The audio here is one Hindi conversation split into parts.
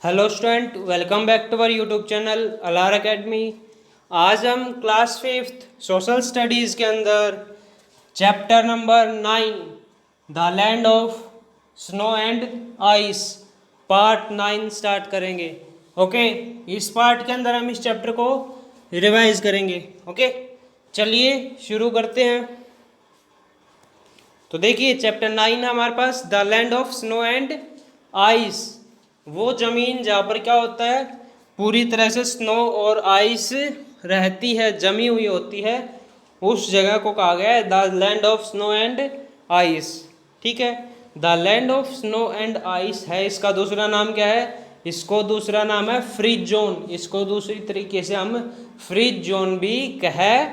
Hello student, welcome back to our YouTube channel Alar academy. आज हम क्लास फिफ्थ सोशल स्टडीज़ के अंदर chapter number 9 the land of snow and ice part 9 start करेंगे। ओके, इस पार्ट के अंदर हम इस चैप्टर को रिवाइज करेंगे। ओके, चलिए शुरू करते हैं। तो देखिए चैप्टर 9 है हमारे पास the land of snow and ice. वो ज़मीन जहाँ पर क्या होता है, पूरी तरह से स्नो और आइस रहती है, जमी हुई होती है, उस जगह को कहा गया है the land of snow and ice. ठीक है, the land of snow and ice है इसका दूसरा नाम क्या है, इसको दूसरा नाम है फ्रीज जोन। इसको दूसरी तरीके से हम फ्रीज जोन भी कह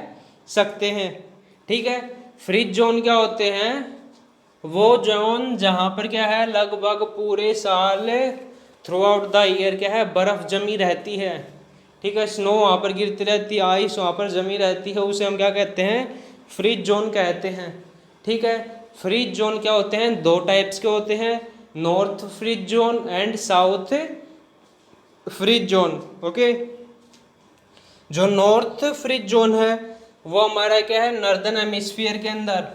सकते हैं। ठीक है, फ्रीज जोन क्या होते हैं, वो जोन जहाँ पर क्या है लगभग पूरे साल थ्रू आउट द ईयर क्या है बर्फ़ जमी रहती है। ठीक है, स्नो वहाँ पर गिरती रहती है, आइस वहाँ पर जमी रहती है, उसे हम क्या कहते हैं, फ्रीज जोन कहते हैं। ठीक है, फ्रीज जोन क्या होते हैं, दो टाइप्स के होते हैं, north frigid zone and south frigid zone. Okay, जो नॉर्थ फ्रीज जोन है वो हमारा क्या है नॉर्दर्न हेमिस्फीयर के अंदर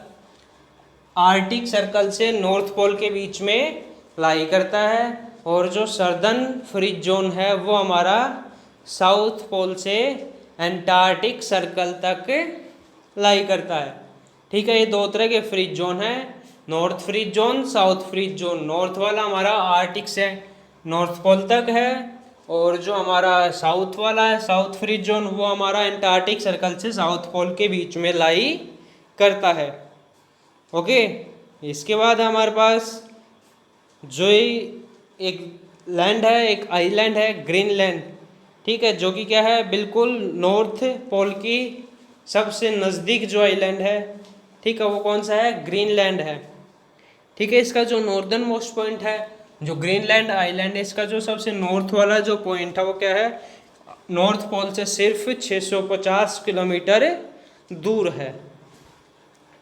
आर्टिक सर्कल से नॉर्थ पोल के बीच में लाई करता है, और जो सर्दर्न फ्रीज जोन है वो हमारा साउथ पोल से एंटार्क्टिक सर्कल तक लाई करता है। ठीक है, ये दो तरह के फ्रीज जोन हैं, north frigid zone, south frigid zone. North वाला हमारा आर्टिक से नॉर्थ पोल तक है, और जो हमारा साउथ वाला है साउथ फ्रीज जोन वो हमारा एंटार्क्टिक सर्कल से साउथ पोल के बीच में लाई करता है। ओके, इसके बाद हमारे पास जो एक लैंड है, एक आइलैंड है ग्रीनलैंड। ठीक है, जो कि क्या है बिल्कुल नॉर्थ पोल की सबसे नज़दीक जो आइलैंड है। ठीक है, वो कौन सा है, ग्रीनलैंड है। ठीक है, इसका जो नॉर्दर्न मोस्ट पॉइंट है, जो ग्रीनलैंड आइलैंड है, इसका जो सबसे नॉर्थ वाला जो पॉइंट है वो क्या है, नॉर्थ पोल से सिर्फ 650 किलोमीटर दूर है।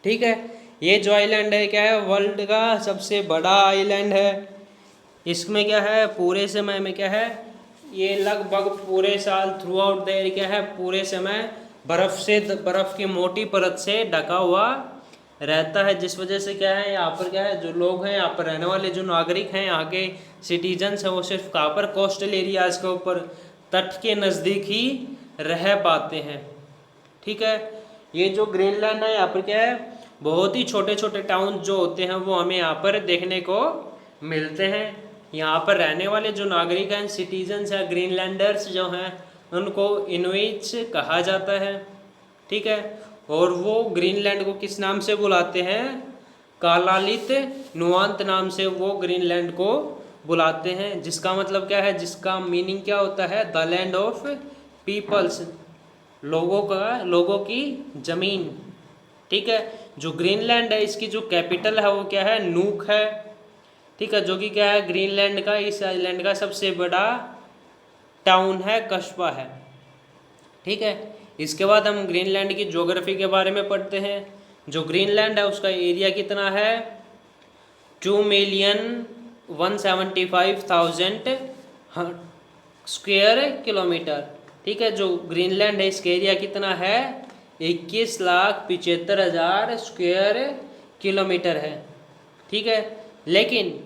ठीक है, ये जो आइलैंड है क्या है वर्ल्ड का सबसे बड़ा आइलैंड है। इसमें क्या है पूरे समय में क्या है, ये लगभग पूरे साल थ्रू आउट द ईयर क्या है पूरे समय बर्फ़ की मोटी परत से ढका हुआ रहता है, जिस वजह से क्या है यहाँ पर क्या है जो लोग हैं, यहाँ पर रहने वाले जो नागरिक हैं, यहाँ के सिटीजन्स हैं, वो सिर्फ कहाँ पर कोस्टल एरियाज़ के ऊपर तट के नज़दीक ही रह पाते हैं। ठीक है, ये जो ग्रीनलैंड है यहाँ पर क्या है बहुत ही छोटे छोटे टाउन जो होते हैं वो हमें यहाँ पर देखने को मिलते हैं। यहाँ पर रहने वाले जो नागरिक हैं, सिटीजन्स हैं, ग्रीनलैंडर्स जो हैं, उनको इनुइट्स कहा जाता है। ठीक है, और वो ग्रीनलैंड को किस नाम से बुलाते हैं, कालालित नुआंत नाम से वो ग्रीनलैंड को बुलाते हैं, जिसका मतलब क्या है, जिसका मीनिंग क्या होता है, द लैंड ऑफ पीपल्स, लोगों की ज़मीन। ठीक है, जो ग्रीनलैंड है इसकी जो कैपिटल है वो क्या है, नूक है। ठीक है, जो कि क्या है ग्रीनलैंड का, इस आइलैंड का सबसे बड़ा टाउन है, कस्बा है। ठीक है, इसके बाद हम ग्रीनलैंड की ज्योग्राफी के बारे में पढ़ते हैं। जो ग्रीनलैंड है उसका एरिया कितना है, 2,175,000 स्क्वायर किलोमीटर। ठीक है, जो ग्रीनलैंड है इसका एरिया कितना है, 21,75,000 स्क्वायर किलोमीटर है। ठीक है, लेकिन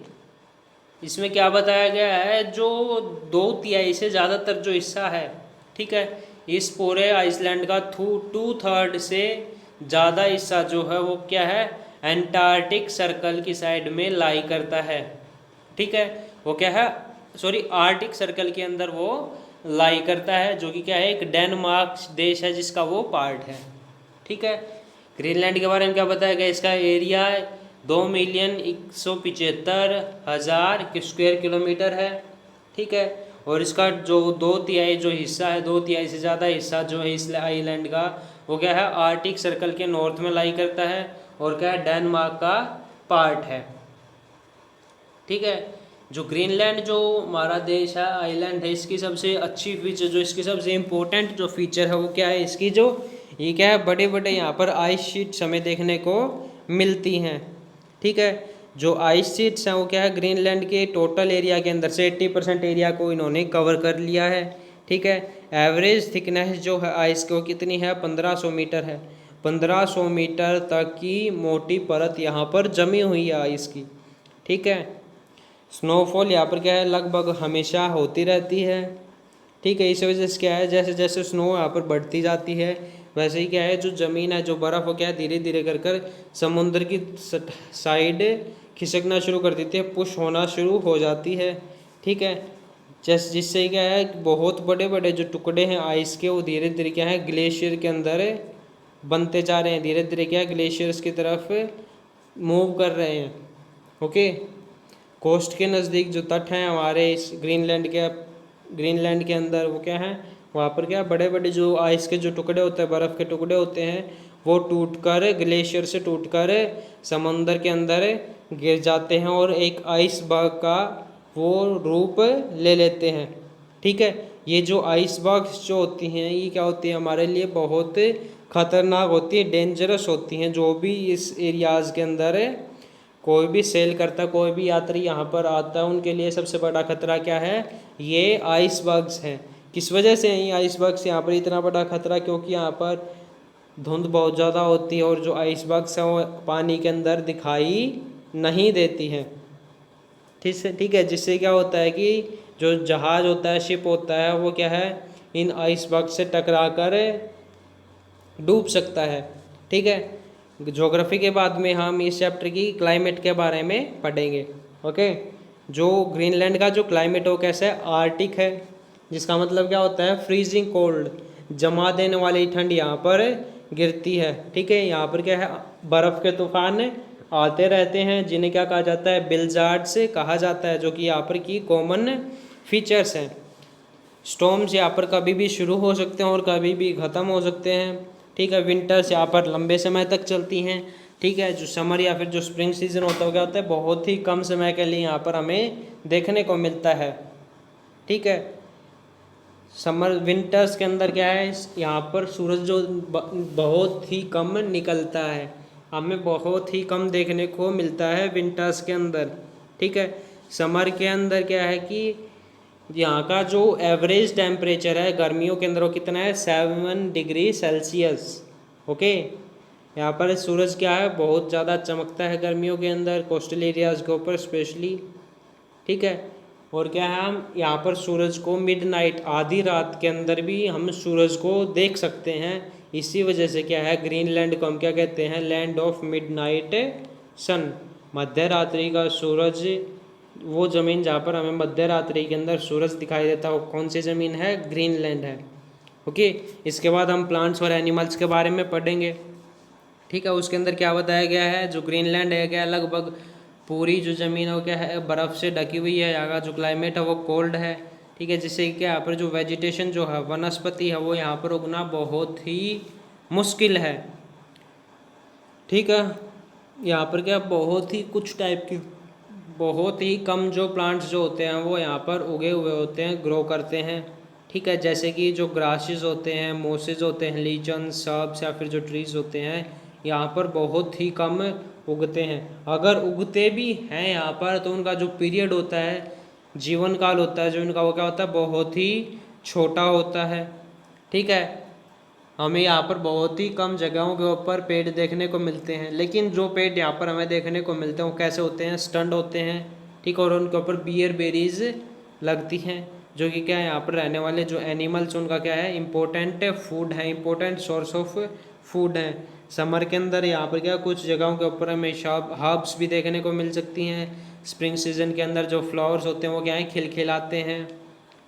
इसमें क्या बताया गया है, जो 2/3 से ज़्यादातर जो हिस्सा है, ठीक है, इस पूरे आइसलैंड का 2/3 से ज़्यादा हिस्सा जो है वो क्या है, एंटार्क्टिक सर्कल की साइड में लाई करता है। ठीक है, वो क्या है, सॉरी, आर्टिक सर्कल के अंदर वो लाई करता है, जो कि क्या है एक डेनमार्क देश है जिसका वो पार्ट है। ठीक है, ग्रीनलैंड के बारे में क्या बताया गया, इसका एरिया 2,175,000 स्क्वायर किलोमीटर है। ठीक है, और इसका जो 2/3 जो हिस्सा है, 2/3 से ज़्यादा हिस्सा जो है इस आइलैंड का वो क्या है आर्टिक सर्कल के नॉर्थ में लाई करता है, और क्या है डेनमार्क का पार्ट है। ठीक है, जो ग्रीनलैंड जो हमारा देश है आइलैंड है, इसकी सबसे अच्छी फीचर, जो इसकी सबसे इम्पोर्टेंट जो फीचर है वो क्या है, इसकी जो ये क्या है बड़े बड़े यहाँ पर आइस शीट्स हमें देखने को मिलती हैं। ठीक है, जो आइस शीट्स हैं वो क्या है, ग्रीनलैंड के टोटल एरिया के अंदर से 80% एरिया को इन्होंने कवर कर लिया है। ठीक है, एवरेज थिकनेस जो है आइस की वो कितनी है, 1500 मीटर है। 1500 मीटर तक की मोटी परत यहाँ पर जमी हुई है आइस की। ठीक है, स्नोफॉल यहाँ पर क्या है, लगभग हमेशा होती रहती है। ठीक है, इस वजह से क्या है, जैसे जैसे स्नो यहाँ पर बढ़ती जाती है वैसे ही क्या है, जो ज़मीन है, जो बर्फ़ हो, क्या है, धीरे धीरे कर कर समुद्र की साइड खिसकना शुरू कर देती है, पुश होना शुरू हो जाती है। ठीक है, जिससे क्या है, बहुत बड़े बड़े जो टुकड़े हैं आइस के वो धीरे धीरे क्या है, ग्लेशियर के अंदर बनते जा रहे हैं, धीरे धीरे क्या है, ग्लेशियर्स की तरफ मूव कर रहे हैं। ओके, कोस्ट के नज़दीक जो तट हैं हमारे इस ग्रीनलैंड के अंदर, वो क्या है, वहाँ पर क्या बड़े बड़े जो आइस के जो टुकड़े होते हैं, बर्फ़ के टुकड़े होते हैं, वो टूटकर ग्लेशियर से टूटकर समंदर के अंदर गिर जाते हैं और एक आइसबर्ग का वो रूप ले लेते हैं। ठीक है, ये जो आइसबर्ग्स जो होती हैं ये क्या होती है, हमारे लिए बहुत ख़तरनाक होती है, डेंजरस होती हैं। जो भी इस एरियाज़ के अंदर कोई भी सेल करता, कोई भी यात्री यहाँ पर आता है, उनके लिए सबसे बड़ा खतरा क्या है, ये आइसबर्ग्स हैं। किस वजह से ये आइसबर्ग्स यहाँ पर इतना बड़ा खतरा, क्योंकि यहाँ पर धुंध बहुत ज़्यादा होती है और जो आइसबर्ग्स हैं वो पानी के अंदर दिखाई नहीं देती हैं। ठीक है, जिससे क्या होता है कि जो जहाज़ होता है, शिप होता है, वो क्या है, इन आइसबर्ग से टकरा कर डूब सकता है। ठीक है, ज्योग्राफी के बाद में हम इस चैप्टर की क्लाइमेट के बारे में पढ़ेंगे। ओके, जो ग्रीनलैंड का जो क्लाइमेट हो कैसा है, आर्टिक है, जिसका मतलब क्या होता है, फ्रीजिंग कोल्ड, जमा देने वाली ठंड यहाँ पर गिरती है। ठीक है, यहाँ पर क्या है, बर्फ़ के तूफान आते रहते हैं, जिन्हें क्या कहा जाता है, बिल्जार्ड्स कहा जाता है, जो कि यहाँ पर की कॉमन फीचर्स हैं। स्टॉर्म्स यहाँ पर कभी भी शुरू हो सकते हैं और कभी भी ख़त्म हो सकते हैं। ठीक है, विंटर्स यहाँ पर लंबे समय तक चलती हैं। ठीक है, जो समर या फिर जो स्प्रिंग सीजन होता है, क्या होता है, बहुत ही कम समय के लिए यहाँ पर हमें देखने को मिलता है। ठीक है, समर विंटर्स के अंदर क्या है, यहाँ पर सूरज जो बहुत ही कम निकलता है, हमें बहुत ही कम देखने को मिलता है विंटर्स के अंदर। ठीक है, समर के अंदर क्या है कि यहाँ का जो एवरेज टेम्परेचर है गर्मियों के अंदर वो कितना है, 7 डिग्री सेल्सियस। ओके, यहाँ पर सूरज क्या है, बहुत ज़्यादा चमकता है गर्मियों के अंदर, कोस्टल एरियाज़ के ऊपर स्पेशली। ठीक है, और क्या है, हम यहाँ पर सूरज को मिडनाइट, आधी रात के अंदर भी हम सूरज को देख सकते हैं। इसी वजह से क्या है, ग्रीनलैंड को हम क्या कहते हैं, लैंड ऑफ मिडनाइट सन, मध्य रात्रि का सूरज। वो ज़मीन जहाँ पर हमें मध्य रात्रि के अंदर सूरज दिखाई देता है वो कौन सी ज़मीन है, ग्रीनलैंड है। ओके, इसके बाद हम प्लांट्स और एनिमल्स के बारे में पढ़ेंगे। ठीक है, उसके अंदर क्या बताया गया है, जो ग्रीनलैंड है क्या, लगभग पूरी जो ज़मीन है वो क्या है, बर्फ़ से ढकी हुई है। यहाँ का जो क्लाइमेट है वो कोल्ड है। ठीक है, जिससे कि यहाँ पर जो वेजिटेशन जो है, वनस्पति है, वो यहाँ पर उगना बहुत ही मुश्किल है। ठीक है, यहाँ पर क्या बहुत ही कुछ टाइप की, बहुत ही कम जो प्लांट्स जो होते हैं वो यहाँ पर उगे हुए होते हैं, ग्रो करते हैं। ठीक है, जैसे कि जो ग्रासेस होते हैं, मोसेस होते हैं, लीचन, सर्ब्स या फिर जो ट्रीज़ होते हैं, यहाँ पर बहुत ही कम उगते हैं। अगर उगते भी हैं यहाँ पर तो उनका जो पीरियड होता है, जीवन काल होता है जो इनका, वो क्या होता है, बहुत ही छोटा होता है। ठीक है, हमें यहाँ पर बहुत ही कम जगहों के ऊपर पेड़ देखने को मिलते हैं, लेकिन जो पेड़ यहाँ पर हमें देखने को मिलते हैं वो कैसे होते हैं, स्टंड होते हैं। ठीक, और उनके ऊपर बियर बेरीज लगती हैं, जो कि क्या है, यहाँ पर रहने वाले जो एनिमल्स उनका क्या है, इम्पोर्टेंट फूड है, इम्पोर्टेंट सोर्स ऑफ फूड है। समर के अंदर यहाँ पर क्या कुछ जगहों के ऊपर हमें हर्ब्स भी देखने को मिल सकती हैं। स्प्रिंग सीजन के अंदर जो फ्लावर्स होते हैं वो क्या है, खिलखिलाते हैं।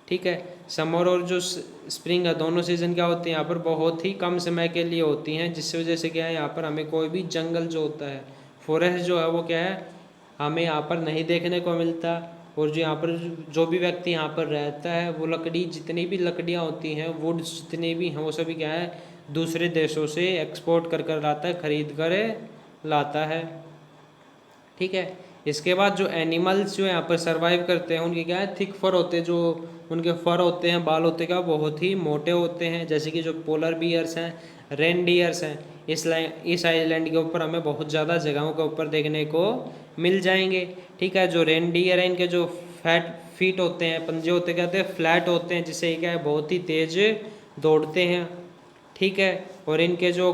ठीक है, समर और जो स्प्रिंग है, दोनों सीज़न क्या होते हैं, यहाँ पर बहुत ही कम समय के लिए होती हैं, जिसकी वजह से क्या है, यहाँ पर हमें कोई भी जंगल जो होता है, फॉरेस्ट जो है, वो क्या है, हमें यहाँ पर नहीं देखने को मिलता। और जो यहाँ पर जो भी व्यक्ति यहाँ पर रहता है वो लकड़ी, जितनी भी लकड़ियाँ होती हैं, वुड्स जितने भी हैं, वो सभी क्या है, दूसरे देशों से एक्सपोर्ट कर कर लाता है, ख़रीद कर लाता है। ठीक है, इसके बाद जो एनिमल्स जो यहाँ पर सर्वाइव करते हैं उनके क्या है, थिक फर होते हैं, जो उनके फर होते हैं, बाल होते हैं, क्या बहुत ही मोटे होते हैं। जैसे कि जो पोलर बियर्स हैं, रेनडियर्स हैं, इस आइलैंड के ऊपर हमें बहुत ज़्यादा जगहों के ऊपर देखने को मिल जाएंगे। ठीक है, जो रेनडियर है इनके जो फीट होते हैं, पंजे होते हैं, कहते हैं फ्लैट होते हैं, जिससे क्या है बहुत ही तेज दौड़ते हैं। ठीक है, और इनके जो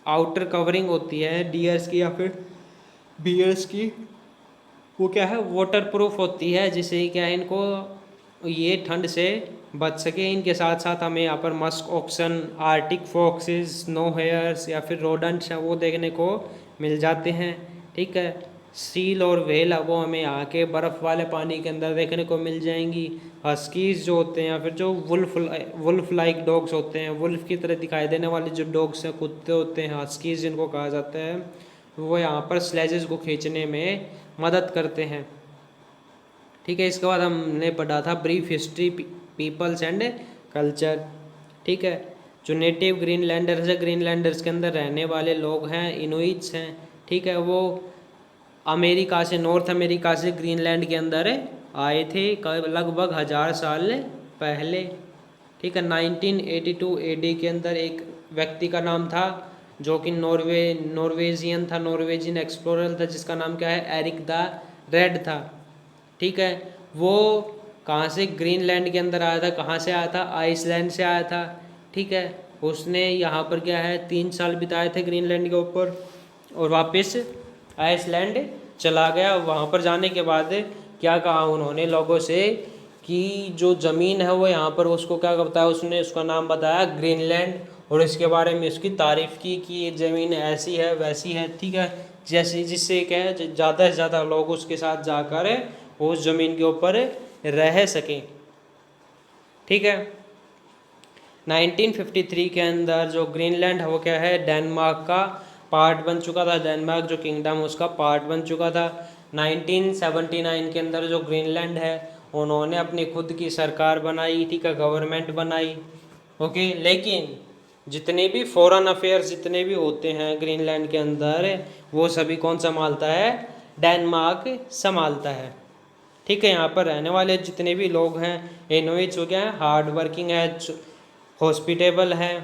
आउटर कवरिंग होती है डियर्स की या फिर बियर्स की, वो क्या है वाटर प्रूफ होती है, जिससे क्या है इनको ये ठंड से बच सके। इनके साथ साथ हमें यहाँ पर musk oxen, arctic foxes, snow hares या फिर रोडेंट्स हैं वो देखने को मिल जाते हैं। ठीक है, सील और व्हेल वो हमें यहाँ के बर्फ़ वाले पानी के अंदर देखने को मिल जाएंगी। हस्कीज जो होते हैं या फिर जो वुल्फ लाइक डॉग्स होते हैं, वुल्फ की तरह दिखाई देने वाले जो डॉग्स हैं, कुत्ते होते हैं, हस्कीज जिनको कहा जाता है, वो यहाँ पर स्लेजेस को खींचने में मदद करते हैं। ठीक है, इसके बाद हमने पढ़ा था brief history peoples and culture. ठीक है, जो नेटिव ग्रीनलैंडर्स है, ग्रीनलैंडर्स के अंदर रहने वाले लोग हैं, इनुइट्स हैं। ठीक है, वो अमेरिका से, नॉर्थ अमेरिका से ग्रीनलैंड के अंदर आए थे लगभग 1000 साल पहले। ठीक है, 1982 एडी के अंदर एक व्यक्ति का नाम था जो कि नॉर्वेजियन था, नॉर्वेजियन एक्सप्लोरर था, जिसका नाम क्या है एरिक द रेड था। ठीक है, वो कहाँ से ग्रीनलैंड के अंदर आया था, कहाँ से आया था, आइसलैंड से आया था। ठीक है, उसने यहाँ पर क्या है 3 साल बिताए थे ग्रीनलैंड के ऊपर और वापस आइसलैंड चला गया। वहाँ पर जाने के बाद क्या कहा उन्होंने लोगों से कि जो ज़मीन है वो यहाँ पर, उसको क्या बताया उसने, उसका नाम बताया ग्रीनलैंड, और इसके बारे में उसकी तारीफ़ की कि ये ज़मीन ऐसी है वैसी है। ठीक है, जैसे जिससे क्या है ज़्यादा से ज़्यादा लोग उसके साथ जाकर उस ज़मीन के ऊपर रह सकें। ठीक है, 1953 के अंदर जो ग्रीनलैंड है वो क्या है डेनमार्क का पार्ट बन चुका था, डेनमार्क जो किंगडम उसका पार्ट बन चुका था। 1979 के अंदर जो ग्रीनलैंड है उन्होंने अपनी खुद की सरकार बनाई। ठीक है, गवर्नमेंट बनाई। ओके, लेकिन जितने भी फॉरेन अफेयर्स जितने भी होते हैं ग्रीनलैंड के अंदर, वो सभी कौन संभालता है, डेनमार्क संभालता है। ठीक है, यहाँ पर रहने वाले जितने भी लोग हैं इनुइट्स हो गया है, हार्ड वर्किंग है, हॉस्पिटेबल है।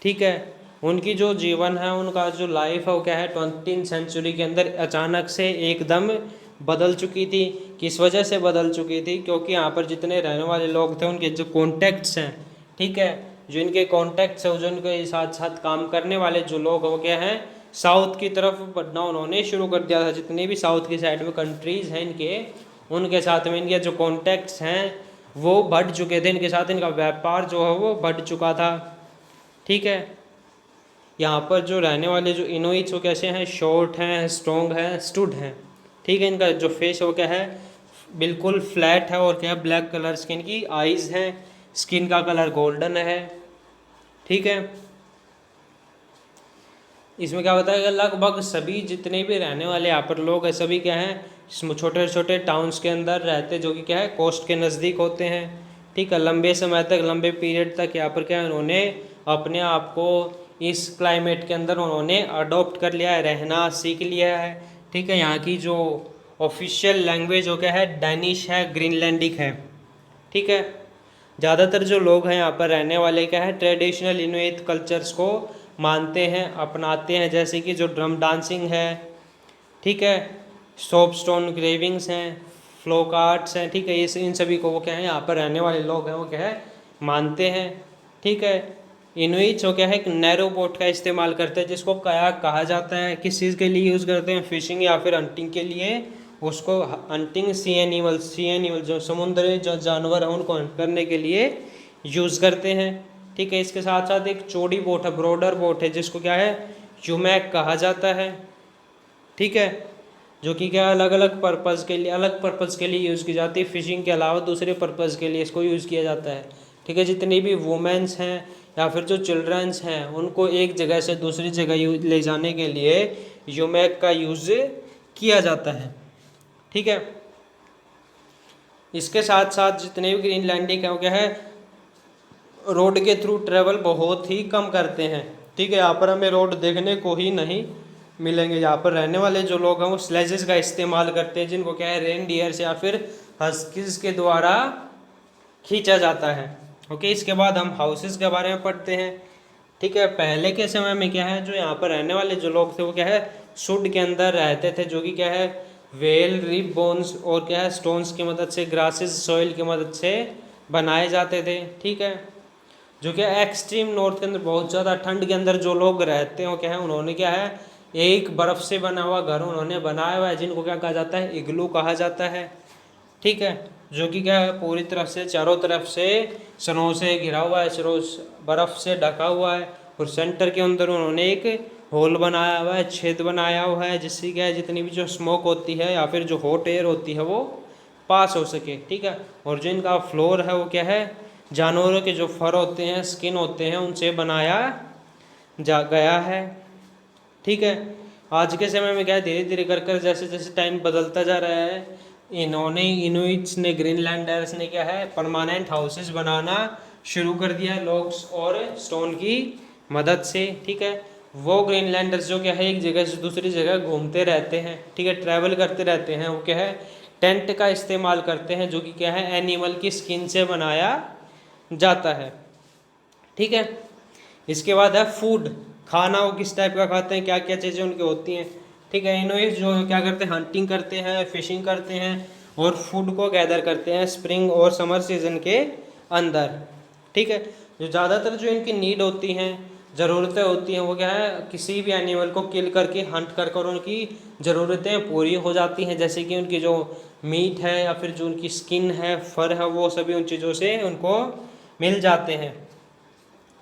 ठीक है, उनकी जो जीवन है, उनका जो लाइफ है वो क्या है 20th सेंचुरी के अंदर अचानक से एकदम बदल चुकी थी। किस वजह से बदल चुकी थी, क्योंकि यहाँ पर जितने रहने वाले लोग थे उनके जो कॉन्टैक्ट्स हैं, ठीक है, जो इनके कॉन्टैक्ट्स हैं, जो इनके साथ साथ काम करने वाले जो लोग हो गए हैं, साउथ की तरफ बढ़ना उन्होंने शुरू कर दिया था। जितने भी साउथ की साइड में कंट्रीज़ हैं इनके, उनके साथ में इनके जो कॉन्टैक्ट्स हैं वो बढ़ चुके थे, इनके साथ इनका व्यापार जो है वो बढ़ चुका था। ठीक है, यहाँ पर जो रहने वाले जो इनुइट्स वो कैसे हैं, शॉर्ट हैं, स्ट्रॉन्ग हैं, स्टूड हैं। ठीक है, इनका जो फेस है वो क्या है बिल्कुल फ्लैट है और क्या है ब्लैक कलर स्किन की आइज़ हैं, स्किन का कलर गोल्डन है। ठीक है, इसमें क्या होता है कि लगभग सभी जितने भी रहने वाले यहाँ पर लोग हैं सभी क्या हैं छोटे छोटे टाउन्स के अंदर रहते, जो कि क्या है कोस्ट के नज़दीक होते हैं। ठीक है, लंबे समय तक, लंबे पीरियड तक यहाँ पर क्या है उन्होंने अपने आप को इस क्लाइमेट के अंदर उन्होंने अडॉप्ट कर लिया है, रहना सीख लिया है। ठीक है, यहाँ की जो ऑफिशियल लैंग्वेज हो क्या है डैनिश है, ग्रीनलैंडिक है। ठीक है, ज़्यादातर जो लोग हैं यहाँ पर रहने वाले क्या है ट्रेडिशनल इनुइट कल्चर्स को मानते हैं, अपनाते हैं, जैसे कि जो ड्रम डांसिंग है, ठीक है, सोप स्टोन ग्रेविंग्स हैं, फ्लोक आर्ट्स हैं। ठीक है, ये इन सभी को वो क्या है यहाँ पर रहने वाले लोग हैं वो क्या है मानते हैं। ठीक है, इनुइट्स वो क्या है एक नैरो बोट का इस्तेमाल करते हैं, जिसको कयाक कहा जाता है। किस चीज़ के लिए यूज़ करते हैं, फिशिंग या फिर हंटिंग के लिए। उसको हंटिंग सी एनिमल जो समुद्री जो जानवर हैं उनको हंट करने के लिए यूज़ करते हैं। ठीक है, इसके साथ साथ एक चौड़ी बोट है, ब्रॉडर बोट है, जिसको क्या है यूमैक कहा जाता है। ठीक है, जो कि क्या अलग अलग पर्पज़ के लिए यूज़ की जाती है, फिशिंग के अलावा दूसरे पर्पज़ के लिए इसको यूज़ किया जाता है। ठीक है, जितनी भी वुमेन्स हैं या फिर जो चिल्ड्रंस हैं उनको एक जगह से दूसरी जगह ले जाने के लिए यूमैक का यूज़ किया जाता है। ठीक है, इसके साथ साथ जितने भी ग्रीनलैंडिक हैं वो क्या है रोड के थ्रू ट्रेवल बहुत ही कम करते हैं। ठीक है, यहाँ पर हमें रोड देखने को ही नहीं मिलेंगे। यहाँ पर रहने वाले जो लोग हैं वो स्लेजेस का इस्तेमाल करते हैं, जिनको क्या है रेनडियर्स या फिर हस्कीज के द्वारा खींचा जाता है। ओके, इसके बाद हम हाउसेस के बारे में पढ़ते हैं। ठीक है, पहले के समय में क्या है जो यहाँ पर रहने वाले जो लोग थे वो क्या है शुड के अंदर रहते थे, जो कि क्या है वेल, रिप बोन्स और क्या है स्टोन्स की मदद से, ग्रासेस, सॉइल की मदद से बनाए जाते थे। ठीक है, जो क्या एक्सट्रीम नॉर्थ के अंदर बहुत ज़्यादा ठंड के अंदर जो लोग रहते हो क्या है, उन्होंने क्या है एक बर्फ़ से बना हुआ घर उन्होंने बनाया हुआ है, जिनको क्या कहा जाता है इग्लू कहा जाता है। ठीक है, जो कि क्या है पूरी तरफ से चारों तरफ से स्नो से घिरा हुआ है, स्नो बर्फ़ से ढका हुआ है, और सेंटर के अंदर उन्होंने एक होल बनाया हुआ है, छेद बनाया हुआ है, जिससे क्या है जितनी भी जो स्मोक होती है या फिर जो हॉट एयर होती है वो पास हो सके। ठीक है, और जो इनका फ्लोर है वो क्या है जानवरों के जो फर होते हैं, स्किन होते हैं, उनसे बनाया जा गया है। ठीक है, आज के समय में क्या है धीरे धीरे कर कर जैसे जैसे टाइम बदलता जा रहा है, इनुइट्स ने, ग्रीनलैंडर्स ने क्या है परमानेंट हाउसेस बनाना शुरू कर दिया है लॉग्स और स्टोन की मदद से। ठीक है, वो ग्रीनलैंडर्स जो क्या है एक जगह से दूसरी जगह घूमते रहते हैं, ठीक है, ट्रैवल करते रहते हैं, वो क्या है टेंट का इस्तेमाल करते हैं, जो कि क्या है एनिमल की स्किन से बनाया जाता है। ठीक है, इसके बाद है फूड, खाना वो किस टाइप का खाते हैं, क्या क्या चीज़ें उनकी होती हैं। ठीक है, इनोइस जो क्या करते हैं हंटिंग करते हैं, फिशिंग करते हैं और फूड को गैदर करते हैं स्प्रिंग और समर सीजन के अंदर। ठीक है, जो ज़्यादातर जो इनकी नीड होती हैं, ज़रूरतें होती हैं, वो क्या है किसी भी एनिमल को किल करके हंट कर कर उनकी ज़रूरतें पूरी हो जाती हैं, जैसे कि उनकी जो मीट है या फिर जो उनकी स्किन है, फर है, वो सभी उन चीज़ों से उनको मिल जाते हैं।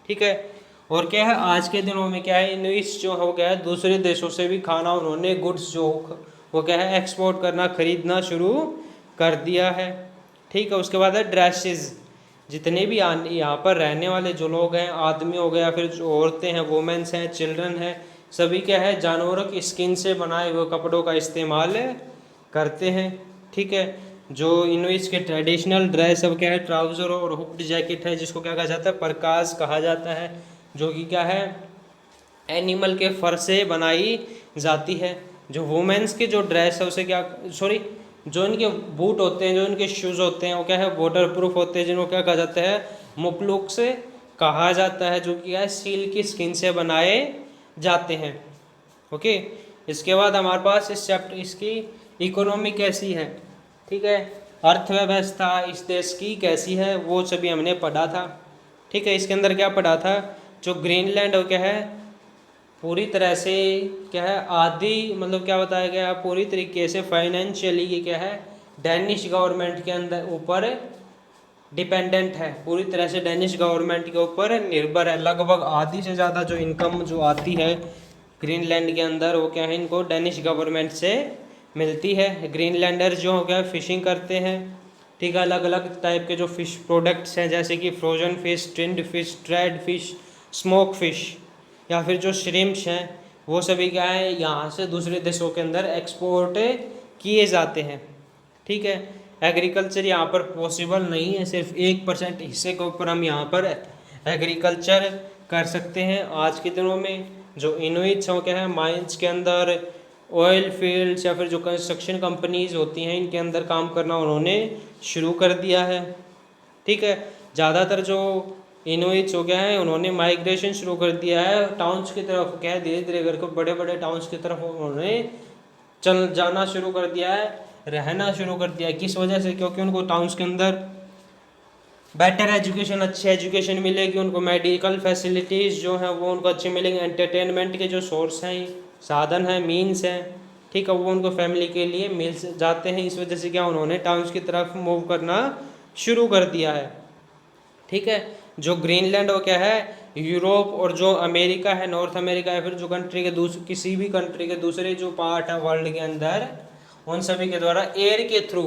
ठीक है, और क्या है आज के दिनों में क्या है इनुइट्स जो हो गया है दूसरे देशों से भी खाना उन्होंने गुड्स जो वो क्या है एक्सपोर्ट करना, खरीदना शुरू कर दिया है। ठीक है, उसके बाद है ड्रेसेस, जितने भी यहाँ पर रहने वाले जो लोग हैं, आदमी हो गया, फिर जो औरतें हैं, वुमेन्स हैं, चिल्ड्रन हैं, सभी क्या है जानवरों की स्किन से बनाए हुए कपड़ों का इस्तेमाल करते हैं। ठीक है, जो इनुइट्स के ट्रेडिशनल ड्रेस अब क्या है ट्राउज़र और हुक्ड जैकेट है, जिसको क्या कहा जाता है परकाज कहा जाता है, जो कि क्या है एनिमल के फर से बनाई जाती है। जो वुमेन्स के जो ड्रेस है उसे क्या जो इनके बूट होते हैं, जो इनके शूज़ होते हैं, वो क्या है वाटर प्रूफ होते हैं, जिनको क्या कहा जाता है मुपलुक से कहा जाता है, जो कि है सील की स्किन से बनाए जाते हैं। ओके, इसके बाद हमारे पास इस चैप्टर इसकी इकोनॉमी कैसी है। ठीक है, अर्थव्यवस्था इस देश की कैसी है वो सभी हमने पढ़ा था। ठीक है, इसके अंदर क्या पढ़ा था, जो ग्रीनलैंड हो क्या है पूरी तरह से क्या है आदि मतलब क्या बताया गया पूरी तरीके से फाइनेंशियली ये क्या है डेनिश गवर्नमेंट के अंदर ऊपर डिपेंडेंट है, पूरी तरह से डेनिश गवर्नमेंट के ऊपर निर्भर है। लगभग आधी से ज़्यादा जो इनकम जो आती है ग्रीनलैंड के अंदर वो क्या है इनको डेनिश गवर्नमेंट से मिलती है। ग्रीनलैंडर्स जो हो गया फिशिंग करते हैं। ठीक है, अलग अलग टाइप के जो फिश प्रोडक्ट्स हैं जैसे कि frozen fish, tinned fish, dried fish, smoke fish या फिर जो श्रिम्प्स हैं वो सभी क्या है यहाँ से दूसरे देशों के अंदर एक्सपोर्ट किए जाते हैं। ठीक है, एग्रीकल्चर यहाँ पर पॉसिबल नहीं है, सिर्फ 1% हिस्से के ऊपर हम यहाँ पर एग्रीकल्चर कर सकते हैं। आज के दिनों में जो इनुइट्स हो क्या है माइंस के अंदर, ऑयल फील्ड्स या फिर जो कंस्ट्रक्शन कंपनीज होती हैं इनके अंदर काम करना उन्होंने शुरू कर दिया है। ठीक है, ज़्यादातर जो इनुइट्स हो गया है उन्होंने माइग्रेशन शुरू कर दिया है टाउन्स की तरफ, क्या है धीरे धीरे करके बड़े बड़े टाउन्स की तरफ उन्होंने चल जाना शुरू कर दिया है, रहना शुरू कर दिया है। किस वजह से, क्योंकि उनको टाउन्स के अंदर बेटर एजुकेशन, अच्छी एजुकेशन मिलेगी, उनको मेडिकल फैसिलिटीज़ जो हैं वो उनको अच्छी मिलेंगी, एंटरटेनमेंट के जो सोर्स हैं, साधन हैं, मीन्स हैं, ठीक है, वो उनको फैमिली के लिए मिल जाते हैं। इस वजह से क्या उन्होंने टाउन्स की तरफ मूव करना शुरू कर दिया है। ठीक है, जो ग्रीनलैंड वो क्या है यूरोप और जो अमेरिका है, नॉर्थ अमेरिका या फिर जो कंट्री के किसी भी कंट्री के दूसरे जो पार्ट है वर्ल्ड के अंदर, उन सभी के द्वारा एयर के थ्रू,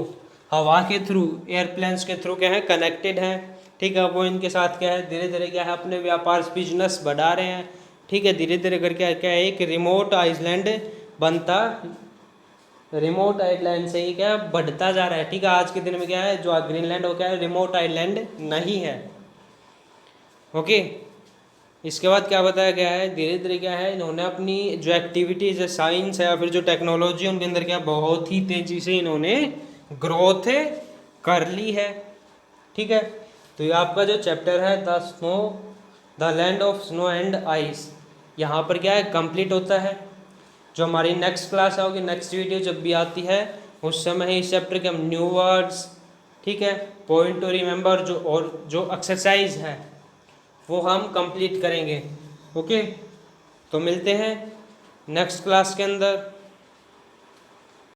हवा के थ्रू, एयरप्लेन्स के थ्रू क्या है कनेक्टेड हैं। ठीक है, वो इनके साथ क्या है धीरे धीरे क्या है अपने व्यापार बिजनेस बढ़ा रहे हैं। ठीक है, धीरे धीरे करके क्या है एक रिमोट आइलैंड बनता, रिमोट आइलैंड से ही क्या बढ़ता जा रहा है। ठीक है, आज के दिन में क्या है जो ग्रीनलैंड वो क्या है रिमोट आइलैंड नहीं है। ओके, इसके बाद क्या बताया गया है धीरे धीरे क्या है इन्होंने अपनी जो एक्टिविटीज़ है, साइंस है या फिर जो टेक्नोलॉजी उनके अंदर क्या बहुत ही तेज़ी से इन्होंने ग्रोथ कर ली है। ठीक है, तो ये आपका जो चैप्टर है the land of snow and ice यहाँ पर क्या है कंप्लीट होता है। जो हमारी नेक्स्ट क्लास होगी, नेक्स्ट वीडियो जब भी आती है उस समय ही इस चैप्टर के हम न्यू वर्ड्स, ठीक है, पॉइंट टू रिमेंबर जो और जो एक्सरसाइज है वो हम कंप्लीट करेंगे। ओके, तो मिलते हैं नेक्स्ट क्लास के अंदर।